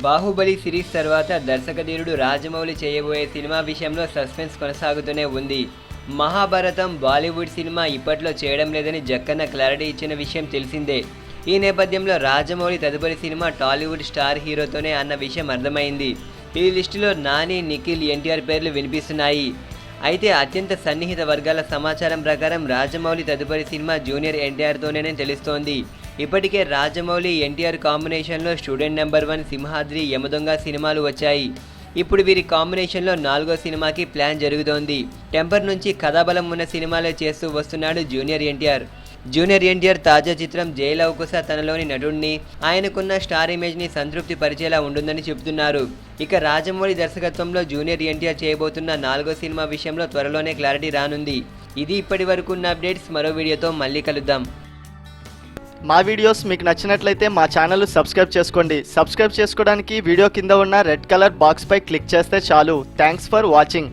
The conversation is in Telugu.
బాహుబలి సిరీస్ తర్వాత దర్శకధీరుడు రాజమౌళి చేయబోయే సినిమా విషయంలో సస్పెన్స్ కొనసాగుతూనే ఉంది. మహాభారతం బాలీవుడ్ సినిమా ఇప్పట్లో చేయడం లేదని జక్కన్న క్లారిటీ ఇచ్చిన విషయం తెలిసిందే. ఈ నేపథ్యంలో రాజమౌళి తదుపరి సినిమా టాలీవుడ్ స్టార్ హీరోతోనే అన్న విషయం అర్థమైంది. ఈ లిస్టులో నాని, నిఖిల్, ఎన్టీఆర్ పేర్లు వినిపిస్తున్నాయి. అయితే అత్యంత సన్నిహిత వర్గాల సమాచారం ప్రకారం రాజమౌళి తదుపరి సినిమా జూనియర్ ఎన్టీఆర్తోనే తెలుస్తోంది. ఇప్పటికే రాజమౌళి, ఎన్టీఆర్ కాంబినేషన్లో స్టూడెంట్ నెంబర్ 1, సింహాద్రి, యమదొంగ సినిమాలు వచ్చాయి. ఇప్పుడు వీరి కాంబినేషన్లో 4వ సినిమాకి ప్లాన్ జరుగుతోంది. టెంపర్ నుంచి కథాబలం ఉన్న సినిమాలే చేస్తూ వస్తున్నాడు జూనియర్ ఎన్టీఆర్. జూనియర్ ఎన్టీఆర్ తాజా చిత్రం జైలవకుశ తనలోని నటుడిని, ఆయనకున్న స్టార్ ఇమేజ్ని సంతృప్తి పరిచేలా ఉంటుందని చెబుతున్నారు. ఇక రాజమౌళి దర్శకత్వంలో జూనియర్ ఎన్టీఆర్ చేయబోతున్న 4వ సినిమా విషయంలో త్వరలోనే క్లారిటీ రానుంది. ఇది ఇప్పటి వరకు ఉన్న అప్డేట్స్. మరో వీడియోతో మళ్ళీ కలుద్దాం. మా వీడియోస్ మీకు నచ్చినట్లయితే మా ఛానల్ సబ్స్క్రైబ్ చేసుకోండి. సబ్స్క్రైబ్ చేసుకోవడానికి వీడియో కింద ఉన్న రెడ్ కలర్ బాక్స్పై క్లిక్ చేస్తే చాలు. Thanks for watching.